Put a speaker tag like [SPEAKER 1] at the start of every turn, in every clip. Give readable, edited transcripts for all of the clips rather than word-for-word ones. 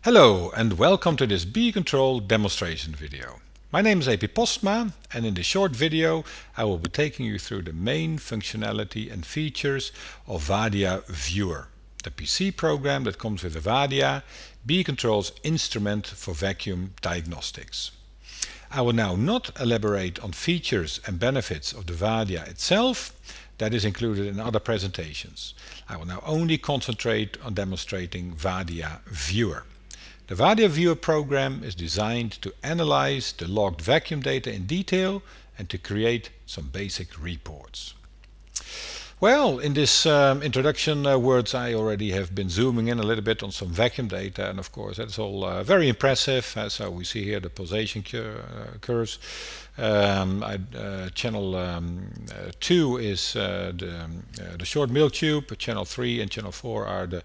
[SPEAKER 1] Hello and welcome to this bee control demonstration video. My name is AP Postma, and in this short video I will be taking you through the main functionality and features of VaDia Viewer, the PC program that comes with the VaDia bee control's instrument for vacuum diagnostics. I will now not elaborate on features and benefits of the VaDia itself. That is included in other presentations. I will now only concentrate on demonstrating VaDia Viewer. The VaDia Viewer program is designed to analyze the logged vacuum data in detail and to create some basic reports. Well, in this introduction words I already have been zooming in a little bit on some vacuum data, and of course that's all very impressive. So we see here the pulsation curves. Channel 2 is the short milk tube. Channel 3 and channel 4 are the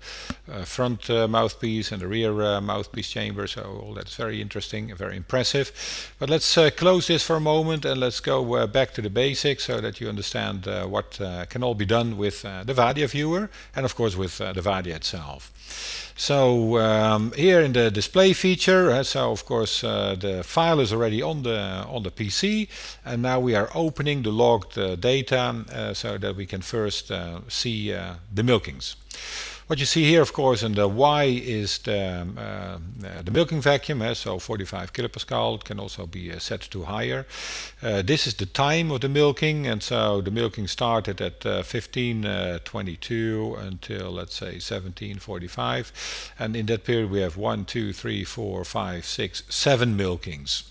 [SPEAKER 1] front mouthpiece and the rear mouthpiece chamber. So all that's very interesting and very impressive. But let's close this for a moment and let's go back to the basics so that you understand what can all be done with the VaDia Viewer and of course with the VaDia itself. So here in the display feature, so of course the file is already on the PC, and now we are opening the logged data so that we can first see the milkings. What you see here, of course, in the Y is the milking vacuum, so 45 kilopascal. It can also be set to higher. This is the time of the milking, and so the milking started at 15:22 until, let's say, 17:45, and in that period we have 1, 2, 3, 4, 5, 6, 7 milkings.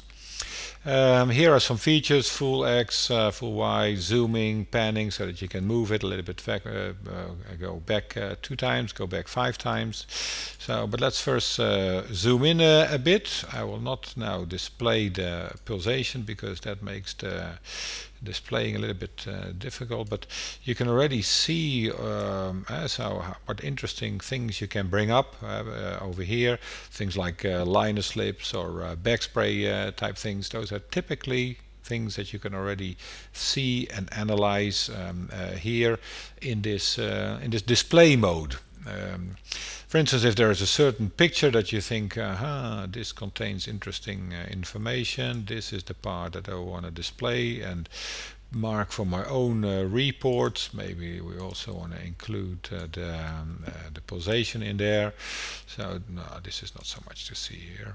[SPEAKER 1] Here are some features: full X, full Y, zooming, panning, so that you can move it a little bit, go back 2 times, go back 5 times. So, but let's first zoom in a bit. I will not now display the pulsation because that makes the displaying a little bit difficult, but you can already see what interesting things you can bring up over here. Things like liner slips or back spray type things. Those are typically things that you can already see and analyze here in this display mode. For instance, if there is a certain picture that you think, this contains interesting information, this is the part that I want to display and mark for my own reports. Maybe we also want to include the pulsation in there. So no, this is not so much to see here.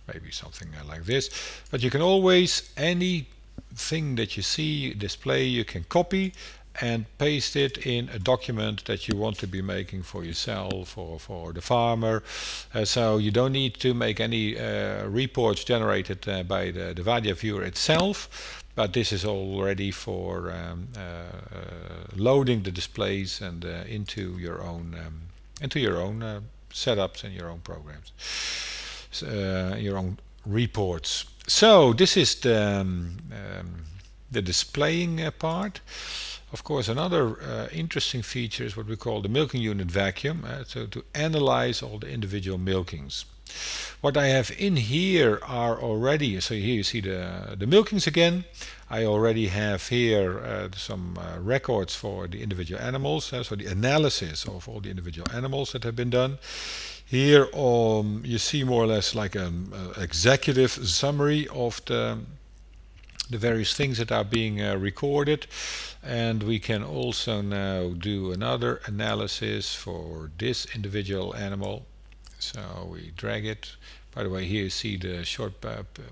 [SPEAKER 1] Maybe something like this. But you can always, anything that you see display, you can copy and paste it in a document that you want to be making for yourself or for the farmer. So you don't need to make any reports generated by the VaDia Viewer itself, but this is all ready for loading the displays and into your own setups and your own programs, your own reports. So this is the displaying part. Of course, another interesting feature is what we call the milking unit vacuum, so to analyze all the individual milkings. What I have in here are already, so here you see the milkings again. I already have here some records for the individual animals, so the analysis of all the individual animals that have been done. Here you see more or less like an executive summary of the various things that are being recorded, and we can also now do another analysis for this individual animal. So we drag it. By the way, here you see the short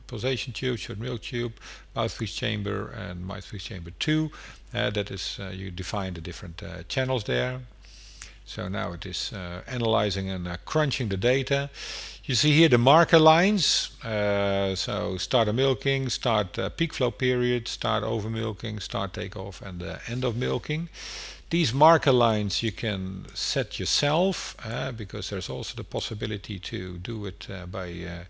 [SPEAKER 1] pulsation tube, short milk tube, mouthpiece chamber and mouthpiece chamber 2. That is, you define the different channels there. So now it is analyzing and crunching the data. You see here the marker lines, so start of milking, start peak flow period, start over milking, start takeoff, and end of milking. These marker lines you can set yourself because there's also the possibility to do it by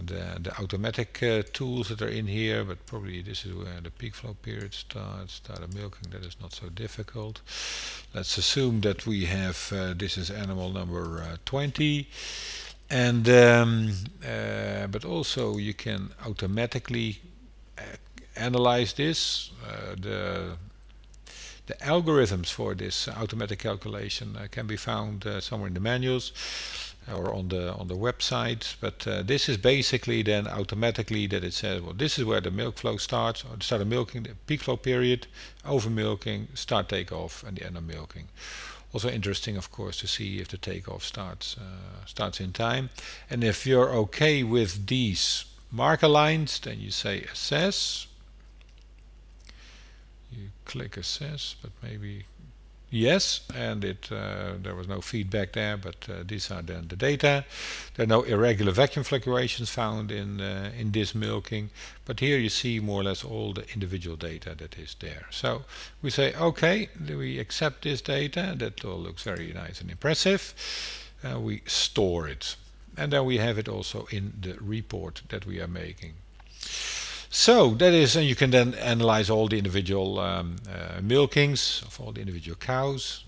[SPEAKER 1] the automatic tools that are in here, but probably this is where the peak flow period starts. Start of milking, that is not so difficult. Let's assume that we have this is animal number 20. And but also you can automatically analyze this. The algorithms for this automatic calculation can be found somewhere in the manuals or on the website, but this is basically then automatically that it says, well, this is where the milk flow starts, or the start of milking, the peak flow period, over milking, start takeoff, and the end of milking. Also interesting, of course, to see if the takeoff starts in time. And if you're okay with these marker lines, then you say assess. You click assess, but maybe yes, and there was no feedback there, but these are then the data. There are no irregular vacuum fluctuations found in this milking, but here you see more or less all the individual data that is there. So we say, okay, we accept this data. That all looks very nice and impressive. We store it, and then we have it also in the report that we are making. So that is, and you can then analyze all the individual milkings of all the individual cows.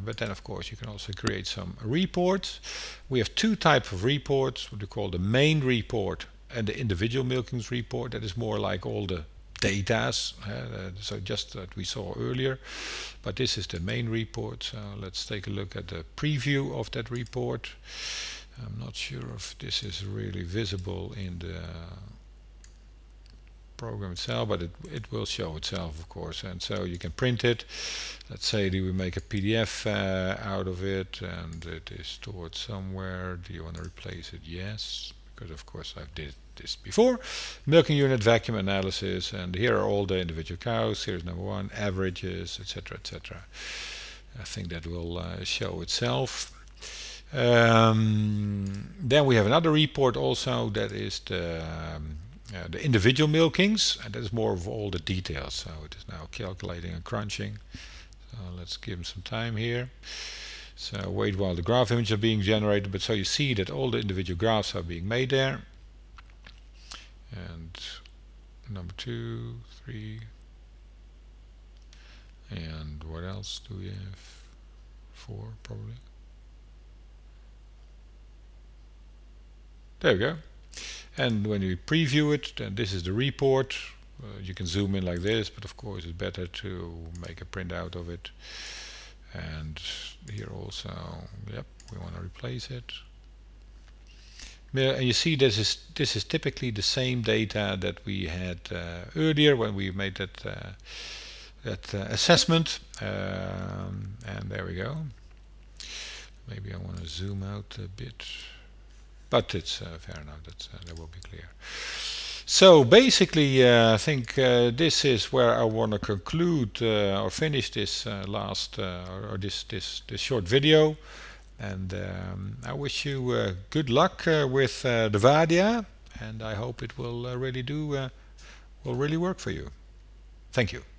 [SPEAKER 1] But then, of course, you can also create some reports. We have two types of reports, what we call the main report and the individual milkings report. That is more like all the datas, so just that we saw earlier. But this is the main report. So let's take a look at the preview of that report. I'm not sure if this is really visible in the program itself, but it will show itself, of course, and so you can print it. Let's say that we make a PDF out of it, and it is stored somewhere. Do you want to replace it? Yes, because of course I've did this before. Milking unit vacuum analysis, and here are all the individual cows. Here's number one, averages, etc., etc. I think that will show itself. Then we have another report also, that is the individual milkings, and that is more of all the details. So it is now calculating and crunching. So let's give them some time here. So wait while the graph images are being generated, but so you see that all the individual graphs are being made there. And number 2, 3, and what else do we have? 4 probably. There we go. And when you preview it, then this is the report. You can zoom in like this, but of course it's better to make a printout of it. And here also, yep, we want to replace it. And you see this is typically the same data that we had earlier when we made that assessment. And there we go. Maybe I want to zoom out a bit. But it's fair enough, that will be clear. So basically, I think this is where I want to conclude or finish this last or this short video. And I wish you good luck with the VaDia, and I hope it will really work for you. Thank you.